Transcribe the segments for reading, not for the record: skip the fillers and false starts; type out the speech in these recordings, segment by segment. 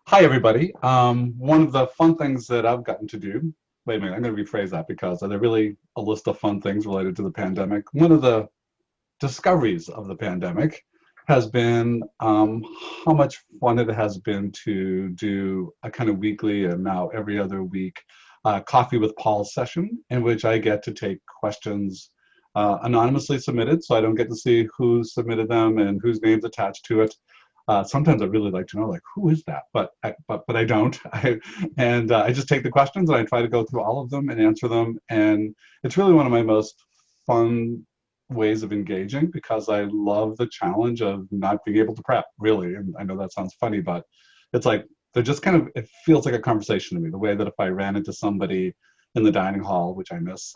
Hi, everybody. One of the fun things that I've gotten to do, wait a minute, I'm going to rephrase that because there really a list of fun things related to the pandemic. One of the discoveries of the pandemic has been how much fun it has been to do a kind of weekly and now every other week Coffee with Paul session in which I get to take questions anonymously submitted, so I don't get to see who submitted them and whose name's attached to it. Sometimes I really like to know, like, who is that? But I don't. I just take the questions and I try to go through all of them and answer them. And it's really one of my most fun ways of engaging because I love the challenge of not being able to prep, really. And I know that sounds funny, but it's like they're just kind of, it feels like a conversation to me. The way that if I ran into somebody in the dining hall, which I miss,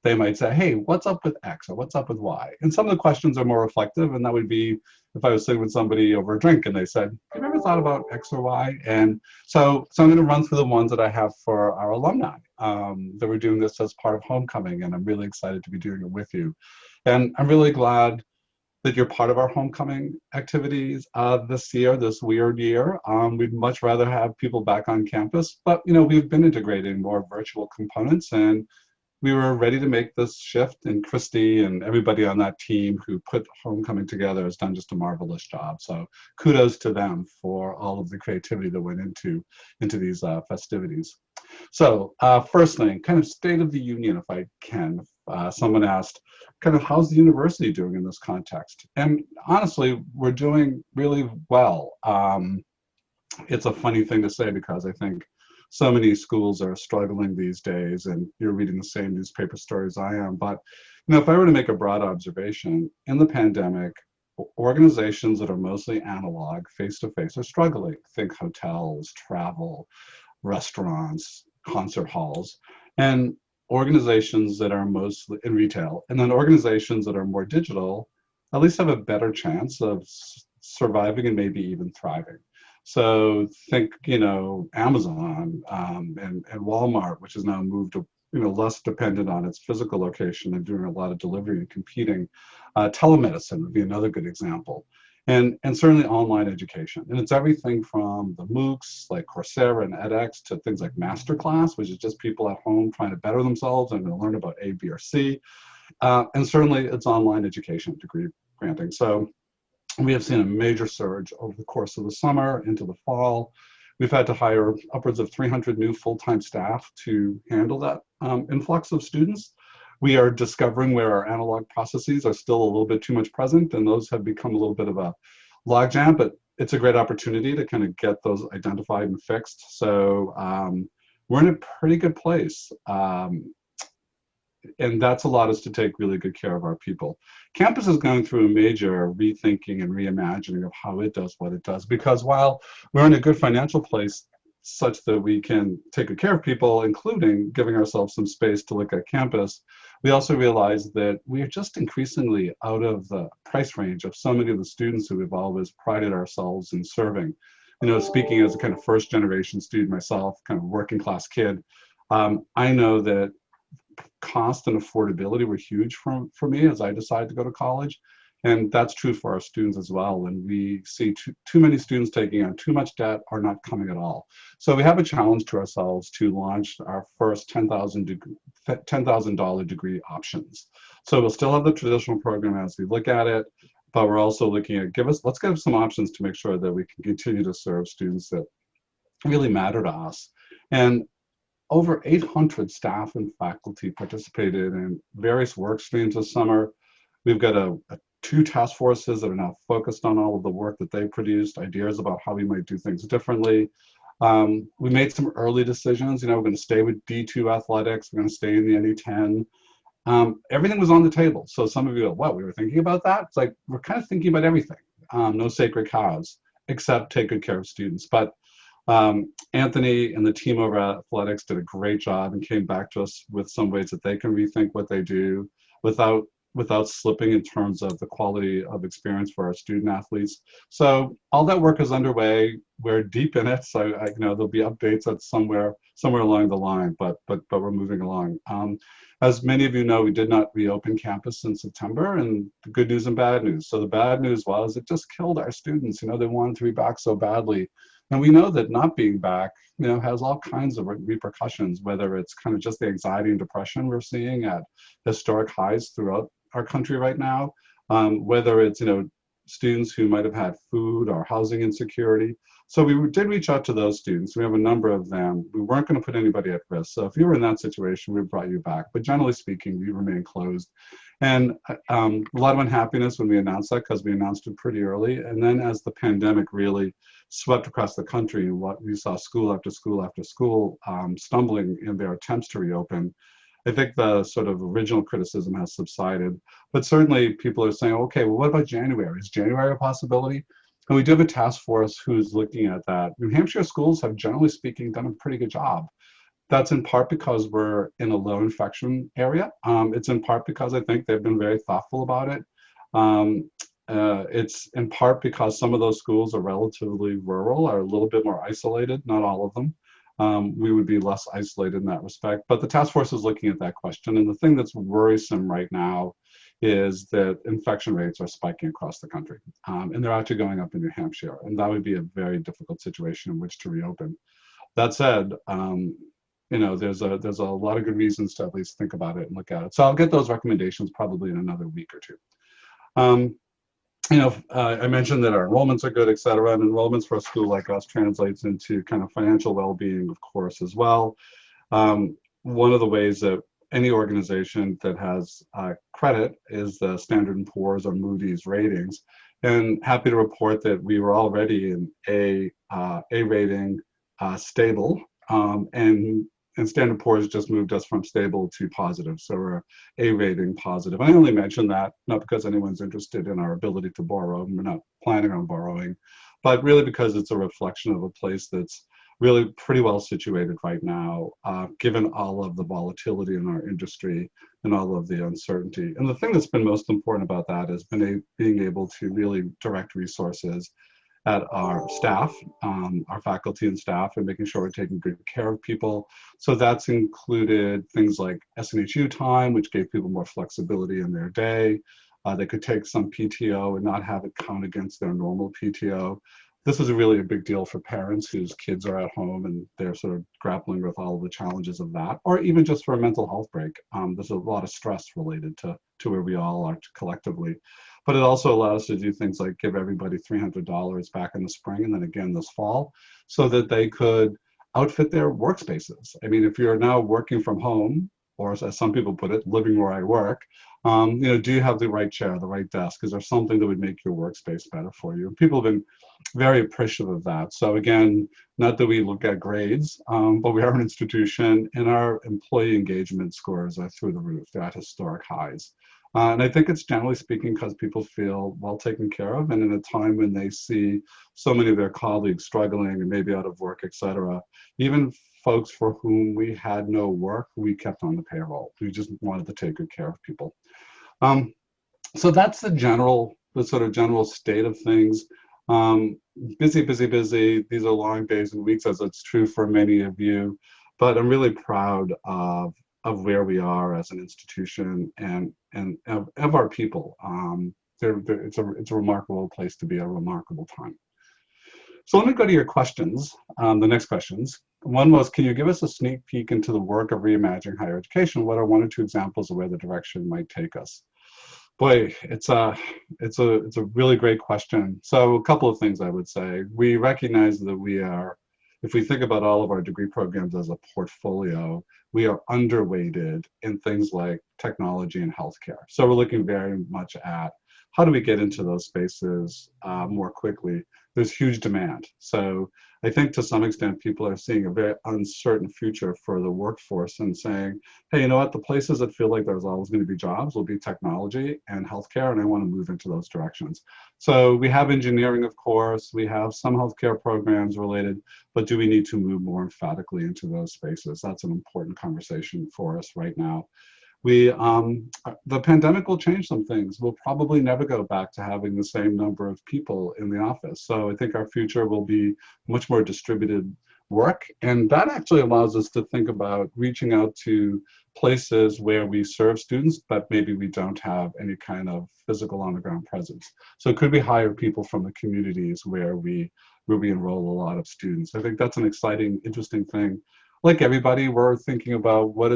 they might say, hey, what's up with X or what's up with Y? And some of the questions are more reflective, and that would be if I was sitting with somebody over a drink and they said, have you ever thought about X or Y? And so I'm going to run through the ones that I have for our alumni that we're doing this as part of homecoming, and I'm really excited to be doing it with you. And I'm really glad that you're part of our homecoming activities this year, this weird year. We'd much rather have people back on campus, but we've been integrating more virtual components, and we were ready to make this shift, and Christy and everybody on that team who put homecoming together has done just a marvelous job. So kudos to them for all of the creativity that went into these festivities. So first thing, kind of state of the union, if I can. Someone asked, kind of how's the university doing in this context? And honestly, we're doing really well. It's a funny thing to say because I think so many schools are struggling these days, and you're reading the same newspaper stories I am. But if I were to make a broad observation, in the pandemic, organizations that are mostly analog, face-to-face, are struggling. Think hotels, travel, restaurants, concert halls, and organizations that are mostly in retail, and then organizations that are more digital, at least have a better chance of surviving and maybe even thriving. So think, Amazon and Walmart, which has now moved to, less dependent on its physical location and doing a lot of delivery and competing. Telemedicine would be another good example. And certainly online education. And it's everything from the MOOCs like Coursera and edX to things like Masterclass, which is just people at home trying to better themselves and learn about A, B, or C. And certainly it's online education degree granting. So we have seen a major surge over the course of the summer into the fall. We've had to hire upwards of 300 new full-time staff to handle that influx of students. We are discovering where our analog processes are still a little bit too much present, and those have become a little bit of a logjam, but it's a great opportunity to kind of get those identified and fixed. So we're in a pretty good place. And that's allowed us to take really good care of our people. Campus is going through a major rethinking and reimagining of how it does what it does, because while we're in a good financial place such that we can take good care of people, including giving ourselves some space to look at campus, we also realize that we are just increasingly out of the price range of so many of the students who we've always prided ourselves in serving. Speaking as a kind of first generation student myself, kind of working class kid, I know that cost and affordability were huge for me as I decided to go to college. And that's true for our students as well. And we see too many students taking on too much debt or not coming at all. So we have a challenge to ourselves to launch our first $10,000 degree options. So we'll still have the traditional program as we look at it, but we're also looking at, let's give some options to make sure that we can continue to serve students that really matter to us. And over 800 staff and faculty participated in various work streams this summer. We've got two task forces that are now focused on all of the work that they produced, ideas about how we might do things differently. We made some early decisions. We're going to stay with D2 athletics. We're going to stay in the NE10. Everything was on the table. So some of you go, what, we were thinking about that? It's like, we're kind of thinking about everything. No sacred cows, except take good care of students. But Anthony and the team over at athletics did a great job and came back to us with some ways that they can rethink what they do without slipping in terms of the quality of experience for our student athletes. So all that work is underway. We're deep in it. So there'll be updates at somewhere along the line, but we're moving along. As many of you know, we did not reopen campus in September, and the good news and bad news. So the bad news was it just killed our students. They wanted to be back so badly. And we know that not being back, has all kinds of repercussions, whether it's kind of just the anxiety and depression we're seeing at historic highs throughout our country right now, whether it's, students who might have had food or housing insecurity. So we did reach out to those students. We have a number of them. We weren't going to put anybody at risk. So if you were in that situation, we brought you back. But generally speaking, we remain closed. And a lot of unhappiness when we announced that, because we announced it pretty early. And then as the pandemic really swept across the country, what we saw school after school after school stumbling in their attempts to reopen, I think the sort of original criticism has subsided, but certainly people are saying, okay, well, what about January? Is January a possibility? And we do have a task force who's looking at that. New Hampshire schools have, generally speaking, done a pretty good job. That's in part because we're in a low infection area. It's in part because I think they've been very thoughtful about it. It's in part because some of those schools are relatively rural, are a little bit more isolated, not all of them. We would be less isolated in that respect. But the task force is looking at that question. And the thing that's worrisome right now is that infection rates are spiking across the country. And they're actually going up in New Hampshire. And that would be a very difficult situation in which to reopen. That said, there's a lot of good reasons to at least think about it and look at it. So I'll get those recommendations probably in another week or two. I mentioned that our enrollments are good, et cetera, and enrollments for a school like us translates into kind of financial well-being, of course, as well. One of the ways that any organization that has credit is the Standard & Poor's or Moody's ratings. And happy to report that we were already in A rating, stable, and Standard & Poor's just moved us from stable to positive. So we're A rating positive. I only mention that not because anyone's interested in our ability to borrow, and we're not planning on borrowing, but really because it's a reflection of a place that's really pretty well situated right now, given all of the volatility in our industry and all of the uncertainty. And the thing that's been most important about that is being able to really direct resources at our staff, our faculty and staff, and making sure we're taking good care of people. So that's included things like SNHU time, which gave people more flexibility in their day. They could take some PTO and not have it count against their normal PTO. This is really a big deal for parents whose kids are at home and they're sort of grappling with all of the challenges of that, or even just for a mental health break. There's a lot of stress related to where we all are collectively. But it also allows us to do things like give everybody $300 back in the spring and then again this fall, so that they could outfit their workspaces. I mean, if you're now working from home, or as some people put it, living where I work, do you have the right chair, the right desk? Is there something that would make your workspace better for you? People have been very appreciative of that. So again, not that we look at grades, but we are an institution, and our employee engagement scores are through the roof. They're at historic highs. And I think it's generally speaking because people feel well taken care of, and in a time when they see so many of their colleagues struggling and maybe out of work, et cetera, even folks for whom we had no work, we kept on the payroll. We just wanted to take good care of people. So that's the sort of general state of things. Busy, busy, busy. These are long days and weeks, as it's true for many of you, but I'm really proud of where we are as an institution and of our people. It's a remarkable place to be, a remarkable time. So let me go to your questions, the next questions. One was, can you give us a sneak peek into the work of reimagining higher education? What are one or two examples of where the direction might take us? Boy, it's a really great question. So a couple of things I would say. We recognize that if we think about all of our degree programs as a portfolio, we are underweighted in things like technology and healthcare. So we're looking very much at how do we get into those spaces more quickly. There's huge demand. So I think to some extent, people are seeing a very uncertain future for the workforce and saying, hey, you know what, the places that feel like there's always going to be jobs will be technology and healthcare, and I want to move into those directions. So we have engineering, of course, we have some healthcare programs related, but do we need to move more emphatically into those spaces? That's an important conversation for us right now. The pandemic will change some things. We'll probably never go back to having the same number of people in the office. So I think our future will be much more distributed work. And that actually allows us to think about reaching out to places where we serve students, but maybe we don't have any kind of physical on the ground presence. So it could be hire people from the communities where we enroll a lot of students. I think that's an exciting, interesting thing. Like everybody, we're thinking about what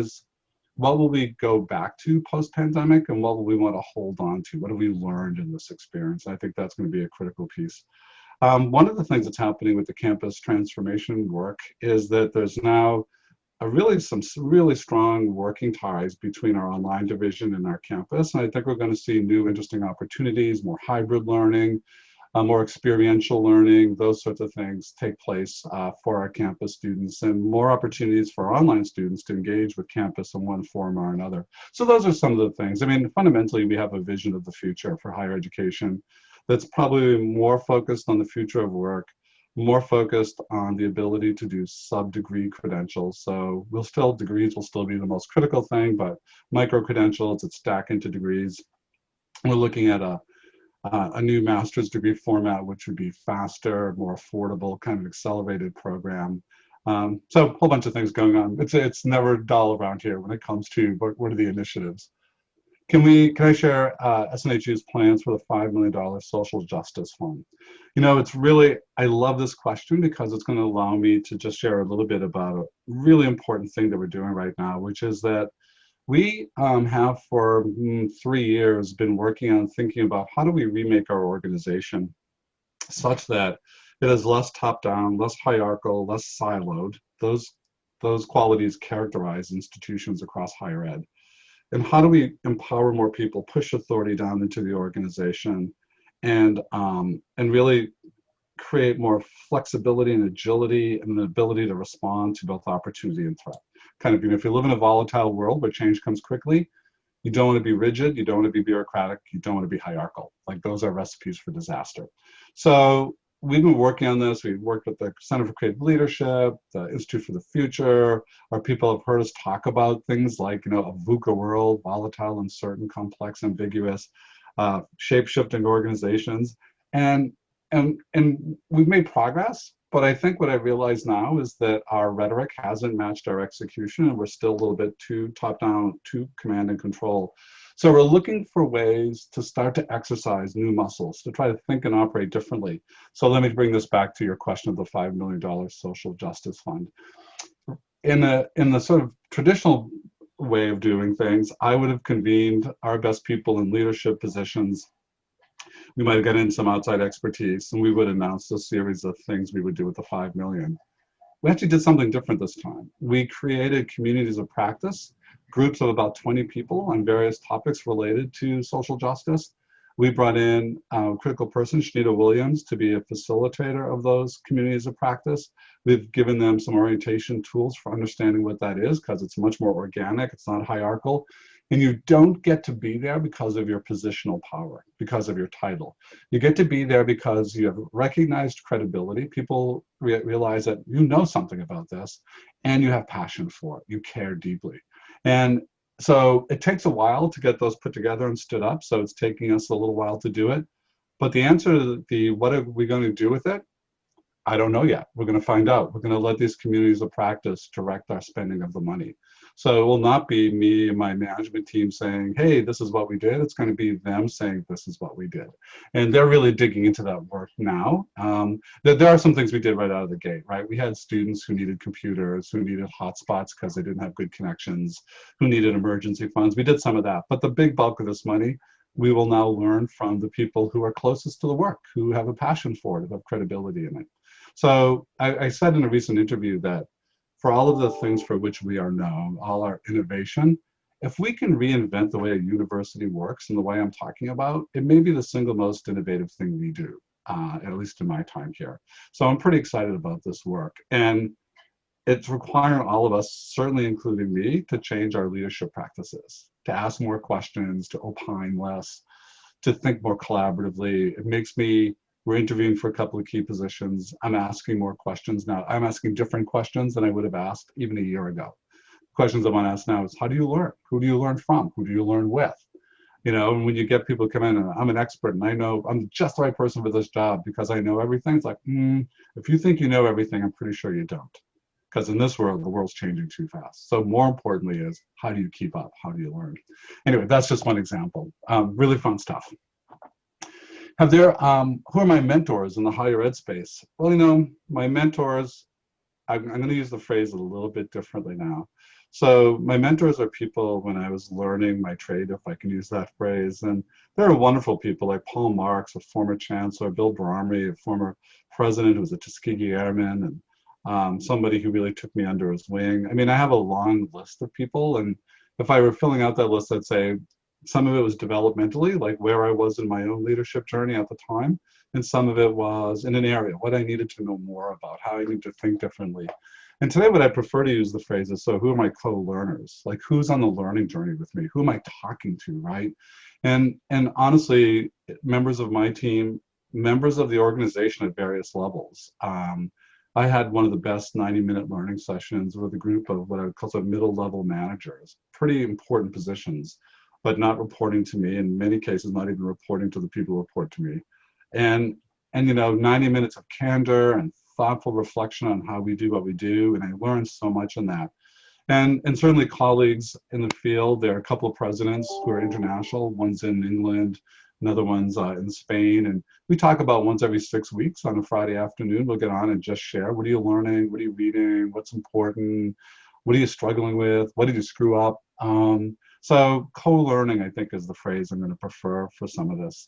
will we go back to post-pandemic, and what will we want to hold on to? What have we learned in this experience? I think that's going to be a critical piece. One of the things that's happening with the campus transformation work is that there's now some really strong working ties between our online division and our campus. And I think we're going to see new interesting opportunities, more hybrid learning, more experiential learning, those sorts of things take place for our campus students, and more opportunities for online students to engage with campus in one form or another. So those are some of the things. I mean, fundamentally, we have a vision of the future for higher education that's probably more focused on the future of work, more focused on the ability to do sub-degree credentials. So degrees will still be the most critical thing, but micro-credentials that stack into degrees. We're looking at a new master's degree format, which would be faster, more affordable, kind of accelerated program. So a whole bunch of things going on. It's never dull around here when it comes to what are the initiatives. Can I share SNHU's plans for the $5 million social justice fund? You know, I love this question because it's going to allow me to just share a little bit about a really important thing that we're doing right now, which is that we have for 3 years been working on thinking about how do we remake our organization such that it is less top-down, less hierarchical, less siloed. Those qualities characterize institutions across higher ed. And how do we empower more people, push authority down into the organization, and really create more flexibility and agility and the ability to respond to both opportunity and threat. Kind of, if you live in a volatile world where change comes quickly, you don't want to be rigid, you don't want to be bureaucratic, you don't want to be hierarchical. Like, those are recipes for disaster. So we've been working on this. We've worked with the Center for Creative Leadership, the Institute for the Future. Our people have heard us talk about things like, a VUCA world, volatile, uncertain, complex, ambiguous, shape-shifting organizations. And we've made progress, but I think what I realize now is that our rhetoric hasn't matched our execution, and we're still a little bit too top-down, too command and control. So we're looking for ways to start to exercise new muscles, to try to think and operate differently. So let me bring this back to your question of the $5 million social justice fund. In the sort of traditional way of doing things, I would have convened our best people in leadership positions. We might have gotten in some outside expertise, and we would announce a series of things we would do with the $5 million. We actually did something different this time. We created communities of practice, groups of about 20 people on various topics related to social justice. We brought in a critical person, Shanita Williams, to be a facilitator of those communities of practice. We've given them some orientation tools for understanding what that is, because it's much more organic, it's not hierarchical. And you don't get to be there because of your positional power, because of your title. You get to be there because you have recognized credibility. People realize that you know something about this, and you have passion for it. You care deeply. And so it takes a while to get those put together and stood up. So it's taking us a little while to do it. But the answer to what are we going to do with it? I don't know yet. We're going to find out. We're going to let these communities of practice direct our spending of the money. So it will not be me and my management team saying, hey, this is what we did. It's going to be them saying, this is what we did. And they're really digging into that work now. There are some things we did right out of the gate, right? We had students who needed computers, who needed hotspots because they didn't have good connections, who needed emergency funds. We did some of that. But the big bulk of this money, we will now learn from the people who are closest to the work, who have a passion for it, who have credibility in it. So I said in a recent interview that for all of the things for which we are known, all our innovation, if we can reinvent the way a university works and the way I'm talking about, it may be the single most innovative thing we do, at least in my time here. So I'm pretty excited about this work. And it's requiring all of us, certainly including me, to change our leadership practices, to ask more questions, to opine less, to think more collaboratively. It makes me We're interviewing for a couple of key positions. I'm asking more questions now. I'm asking different questions than I would have asked even a year ago. Questions I want to ask now is, how do you learn? Who do you learn from? Who do you learn with? You know, and when you get people come in and I'm an expert and I know I'm just the right person for this job because I know everything, it's like, if you think you know everything, I'm pretty sure you don't. Because in this world, the world's changing too fast. So more importantly is, how do you keep up? How do you learn? Anyway, that's just one example. Really fun stuff. Who are my mentors in the higher ed space? Well, you know, my mentors, I'm going to use the phrase a little bit differently now. So my mentors are people when I was learning my trade, if I can use that phrase. And there are wonderful people like Paul Marks, a former chancellor, Bill Bromley, a former president who was a Tuskegee Airman, and somebody who really took me under his wing. I mean, I have a long list of people. And if I were filling out that list, I'd say some of it was developmentally, like where I was in my own leadership journey at the time. And some of it was in an area, what I needed to know more about, how I need to think differently. And today what I prefer to use the phrase is, so who are my co-learners? Like who's on the learning journey with me? Who am I talking to, right? And honestly, members of my team, members of the organization at various levels. I had one of the best 90-minute learning sessions with a group of what I would call middle-level managers, pretty important positions, but not reporting to me, in many cases not even reporting to the people who report to me. And you know, 90 minutes of candor and thoughtful reflection on how we do what we do, and I learned so much in that. And certainly colleagues in the field, there are a couple of presidents who are international, one's in England, another one's in Spain, and we talk about once every 6 weeks on a Friday afternoon. We'll get on and just share, what are you learning, what are you reading, what's important, what are you struggling with, what did you screw up? So co-learning, I think, is the phrase I'm going to prefer for some of this,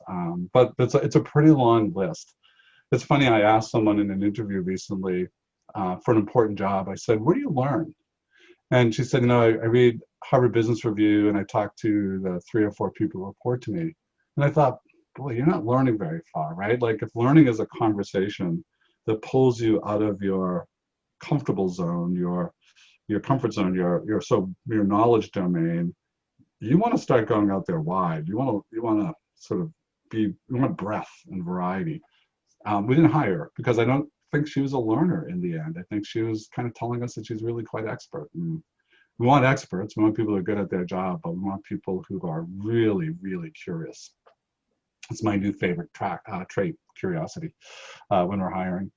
but it's a pretty long list. It's funny, I asked someone in an interview recently for an important job, I said, where do you learn? And she said, you know, I read Harvard Business Review and I talk to the 3 or 4 people who report to me. And I thought, boy, you're not learning very far, right? Like if learning is a conversation that pulls you out of your comfortable zone, your comfort zone, your knowledge domain, you want to start going out there wide. You want to sort of you want breadth and variety. We didn't hire her because I don't think she was a learner in the end. I think she was kind of telling us that she's really quite expert. And we want experts. We want people who are good at their job, but we want people who are really, really curious. It's my new favorite trait, curiosity, when we're hiring.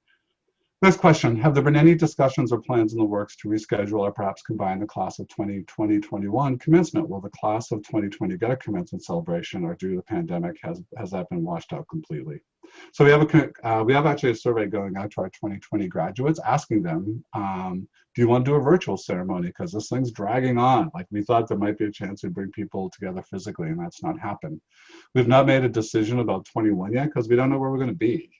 Next question, have there been any discussions or plans in the works to reschedule or perhaps combine the class of 2020-21 commencement? Will the class of 2020 get a commencement celebration, or due to the pandemic, has that been washed out completely? So we have actually a survey going out to our 2020 graduates, asking them, do you want to do a virtual ceremony? Because this thing's dragging on. Like we thought there might be a chance to bring people together physically, and that's not happened. We've not made a decision about 21 yet because we don't know where we're going to be.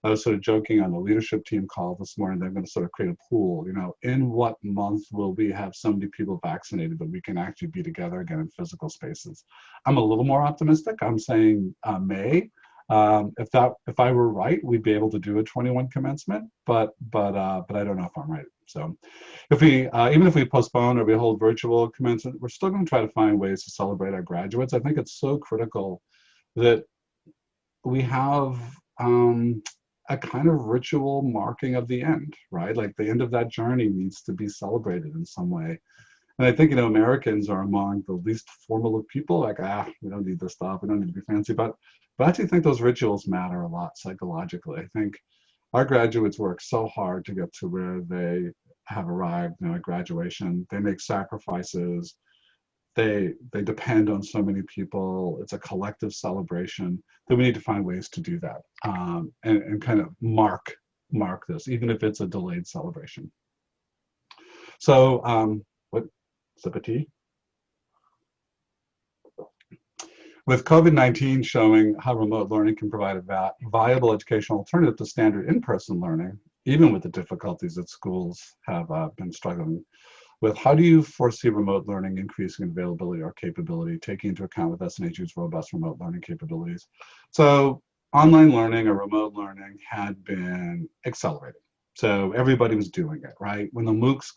I was sort of joking on the leadership team call this morning, they're going to sort of create a pool, you know, in what month will we have so many people vaccinated that we can actually be together again in physical spaces? I'm a little more optimistic. I'm saying May. If I were right, we'd be able to do a 21 commencement, but I don't know if I'm right. So if we, even if we postpone or we hold virtual commencement, we're still going to try to find ways to celebrate our graduates. I think it's so critical that we have a kind of ritual marking of the end, right? Like the end of that journey needs to be celebrated in some way. And I think, you know, Americans are among the least formal of people, like, we don't need this stuff, we don't need to be fancy, but I actually think those rituals matter a lot psychologically. I think our graduates work so hard to get to where they have arrived, you know, at graduation. They make sacrifices. They depend on so many people. It's a collective celebration that we need to find ways to do that and kind of mark this, even if it's a delayed celebration. So sip of tea? With COVID-19 showing how remote learning can provide a viable educational alternative to standard in-person learning, even with the difficulties that schools have been struggling with, how do you foresee remote learning increasing in availability or capability, taking into account with SNHU's robust remote learning capabilities? So online learning or remote learning had been accelerated. So everybody was doing it, right? When the MOOCs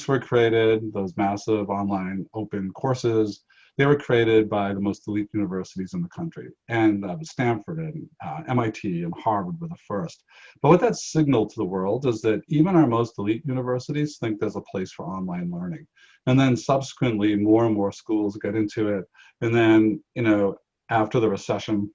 were created, those massive online open courses, they were created by the most elite universities in the country. And Stanford and MIT and Harvard were the first. But what that signaled to the world is that even our most elite universities think there's a place for online learning. And then subsequently, more and more schools get into it. And then, you know, after the recession,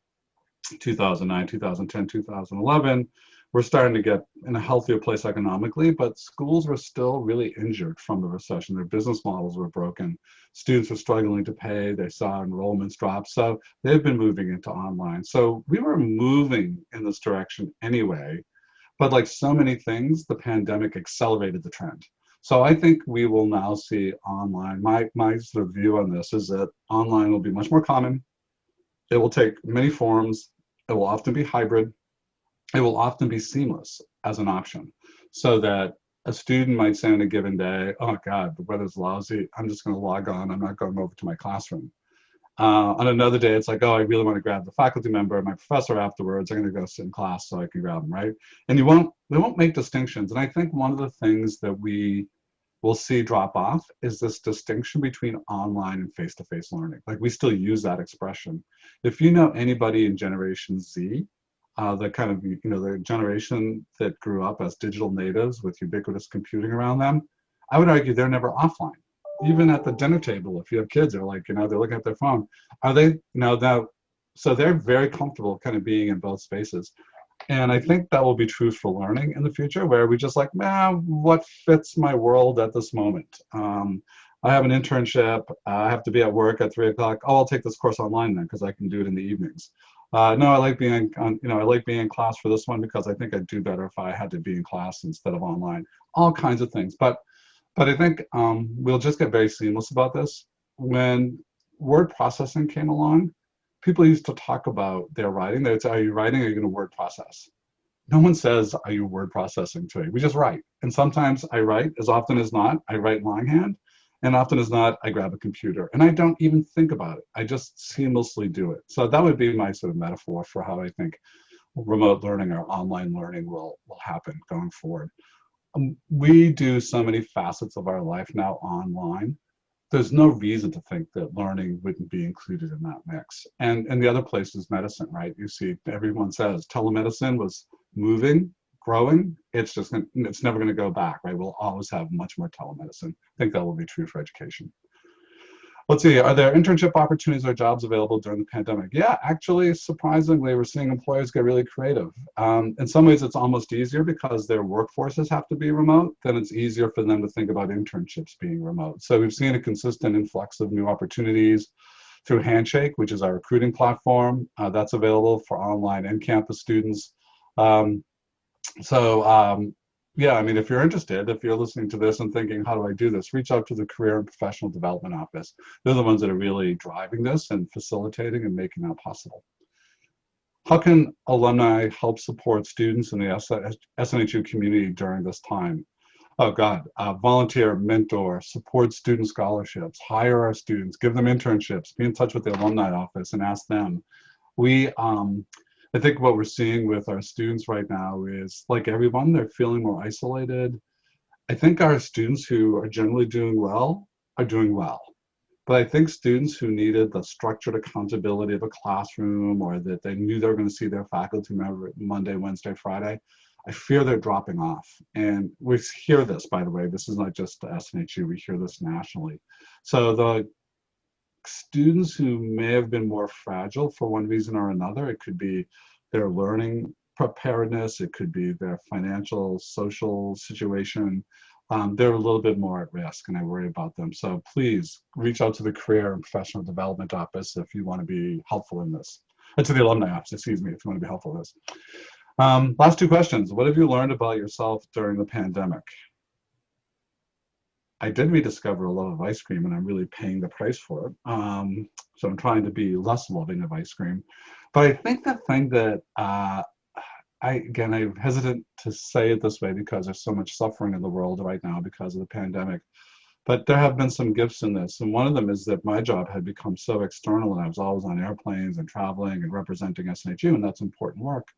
2009, 2010, 2011, we're starting to get in a healthier place economically, but schools were still really injured from the recession. Their business models were broken. Students were struggling to pay. They saw enrollments drop. So they've been moving into online. So we were moving in this direction anyway, but like so many things, the pandemic accelerated the trend. So I think we will now see online. My sort of view on this is that online will be much more common. It will take many forms. It will often be hybrid. It will often be seamless as an option, so that a student might say on a given day, oh God, the weather's lousy. I'm just going to log on. I'm not going over to my classroom. On another day, it's like, oh, I really want to grab the faculty member, my professor afterwards. I'm going to go sit in class so I can grab them, right? And they won't make distinctions. And I think one of the things that we will see drop off is this distinction between online and face-to-face learning. Like we still use that expression. If you know anybody in Generation Z, the kind of, you know, the generation that grew up as digital natives with ubiquitous computing around them, I would argue they're never offline. Even at the dinner table, if you have kids, they're like, you know, they're looking at their phone. Are they, you know, now, so they're very comfortable kind of being in both spaces. And I think that will be true for learning in the future, where we just like, man, what fits my world at this moment? I have an internship. I have to be at work at 3 o'clock. Oh, I'll take this course online then because I can do it in the evenings. No, I like being, I like being in class for this one because I think I'd do better if I had to be in class instead of online. All kinds of things, but I think we'll just get very seamless about this. When word processing came along, people used to talk about their writing. They'd say, are you writing or are you going to word process? No one says, are you word processing today? We just write. And sometimes I write, as often as not, I write longhand. And often as not, I grab a computer. And I don't even think about it. I just seamlessly do it. So that would be my sort of metaphor for how I think remote learning or online learning will happen going forward. We do so many facets of our life now online. There's no reason to think that learning wouldn't be included in that mix. And the other place is medicine, right? You see, everyone says telemedicine was moving, growing. It's never going to go back, right? We'll always have much more telemedicine. I think that will be true for education. Let's see, are there internship opportunities or jobs available during the pandemic? Yeah, actually, surprisingly, we're seeing employers get really creative. In some ways, it's almost easier because their workforces have to be remote, then it's easier for them to think about internships being remote. So we've seen a consistent influx of new opportunities through Handshake, which is our recruiting platform. That's available for online and campus students. Yeah, I mean, if you're interested, if you're listening to this and thinking, how do I do this? Reach out to the Career and Professional Development Office. They're the ones that are really driving this and facilitating and making that possible. How can alumni help support students in the SNHU community during this time? Oh God, volunteer, mentor, support student scholarships, hire our students, give them internships, be in touch with the alumni office and ask them. I think what we're seeing with our students right now is, like everyone, they're feeling more isolated. I think our students who are generally doing well are doing well. But I think students who needed the structured accountability of a classroom, or that they knew they were going to see their faculty member Monday, Wednesday, Friday, I fear they're dropping off. And we hear this, by the way, this is not just the SNHU, we hear this nationally. So the students who may have been more fragile for one reason or another, it could be their learning preparedness, it could be their financial, social situation, they're a little bit more at risk, and I worry about them. So please reach out to the Career and Professional Development Office if you want to be helpful in this. To the Alumni Office, excuse me, if you want to be helpful in this. Last two questions. What have you learned about yourself during the pandemic? I did rediscover a love of ice cream, and I'm really paying the price for it. So I'm trying to be less loving of ice cream. But I think the thing that, I'm hesitant to say it this way because there's so much suffering in the world right now because of the pandemic. But there have been some gifts in this. And one of them is that my job had become so external, and I was always on airplanes and traveling and representing SNHU, and that's important work,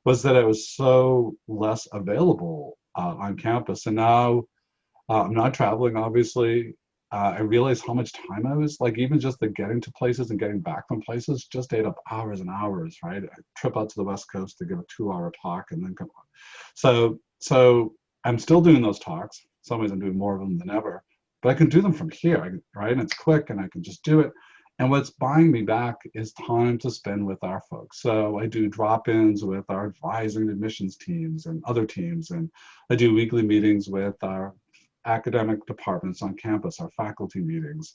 was that I was so less available on campus. And now, I'm not traveling, obviously. I realized how much time I was, like, even just the getting to places and getting back from places just ate up hours and hours, right? I trip out to the West Coast to give a 2-hour talk and then come on. So I'm still doing those talks. In some ways I'm doing more of them than ever, but I can do them from here, right? And it's quick and I can just do it. And what's buying me back is time to spend with our folks. So I do drop-ins with our advising admissions teams and other teams. And I do weekly meetings with our academic departments on campus, our faculty meetings.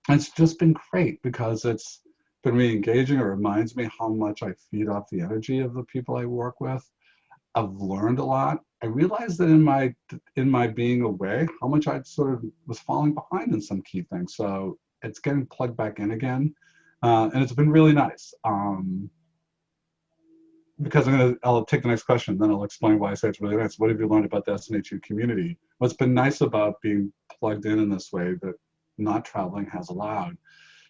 It's just been great because it's been really engaging. It reminds me how much I feed off the energy of the people I work with. I've learned a lot. I realized that in my being away, how much I sort of was falling behind in some key things. So it's getting plugged back in again, and it's been really nice. Because I'll take the next question, then I'll explain why I say it's really nice. What have you learned about the SNHU community? What's been nice about being plugged in this way that not traveling has allowed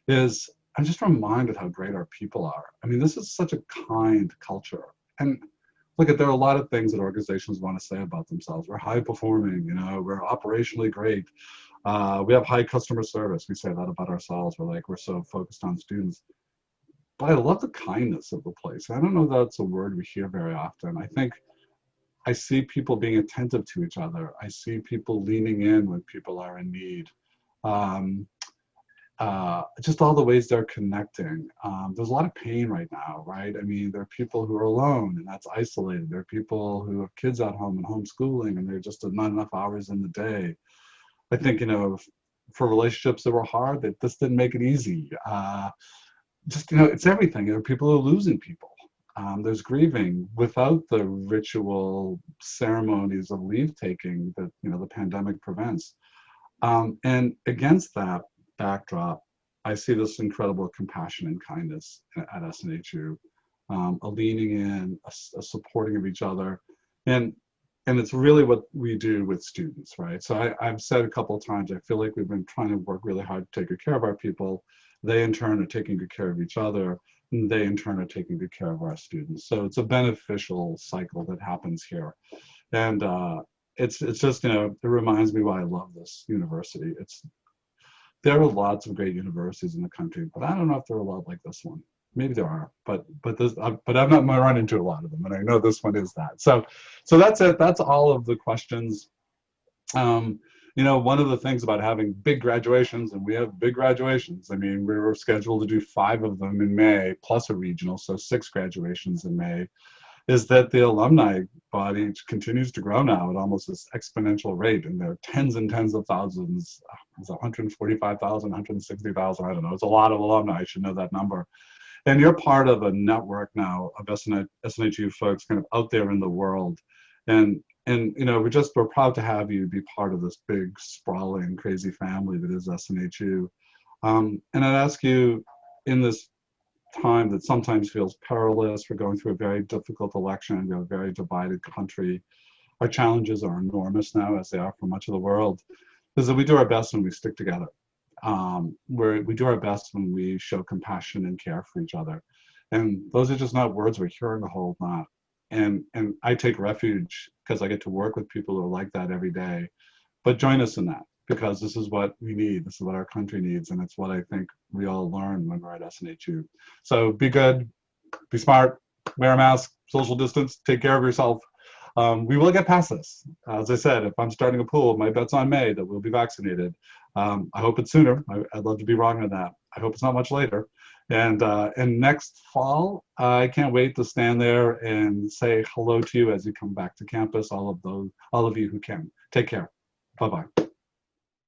is I'm just reminded how great our people are. I mean, this is such a kind culture. And look, there are a lot of things that organizations want to say about themselves. We're high performing, you know, we're operationally great. We have high customer service. We say that about ourselves. We're so focused on students. But I love the kindness of the place. I don't know that that's a word we hear very often. I think I see people being attentive to each other. I see people leaning in when people are in need. Just all the ways they're connecting. There's a lot of pain right now, right? I mean, there are people who are alone and that's isolated. There are people who have kids at home and homeschooling and they're just not enough hours in the day. I think, you know, for relationships that were hard, that this didn't make it easy. Just, you know, it's everything. There are people who are losing people. There's grieving without the ritual ceremonies of leave taking that, you know, the pandemic prevents. And against that backdrop, I see this incredible compassion and kindness at SNHU, a leaning in, a supporting of each other. And it's really what we do with students, right? So I've said a couple of times, I feel like we've been trying to work really hard to take good care of our people. They in turn are taking good care of each other. And they in turn are taking good care of our students. So it's a beneficial cycle that happens here. And it's just, you know, it reminds me why I love this university. There are lots of great universities in the country, but I don't know if there are a lot like this one. Maybe there are, but I've not run into a lot of them, and I know this one is that. So that's it. That's all of the questions. You know, one of the things about having big graduations, and we have big graduations. I mean, we were scheduled to do 5 of them in May, plus a regional, so 6 graduations in May. Is that the alumni body continues to grow now at almost this exponential rate, and there are tens and tens of thousands. It's 145,000, 160,000. I don't know. It's a lot of alumni. I should know that number. And you're part of a network now of SNHU folks kind of out there in the world. And you know, we're proud to have you be part of this big, sprawling, crazy family that is SNHU. And I'd ask you, in this time that sometimes feels perilous, we're going through a very difficult election, we have a very divided country. Our challenges are enormous now, as they are for much of the world, is that we do our best when we stick together. We do our best when we show compassion and care for each other. And those are just not words we're hearing a whole lot. And I take refuge because I get to work with people who are like that every day. But join us in that, because this is what we need. This is what our country needs. And it's what I think we all learn when we're at SNHU. So be good, be smart, wear a mask, social distance, take care of yourself. We will get past this. As I said, if I'm starting a pool, my bet's on May that we'll be vaccinated. I hope it's sooner. I'd love to be wrong on that. I hope it's not much later. And next fall, I can't wait to stand there and say hello to you as you come back to campus, all of you who can. Take care. Bye-bye.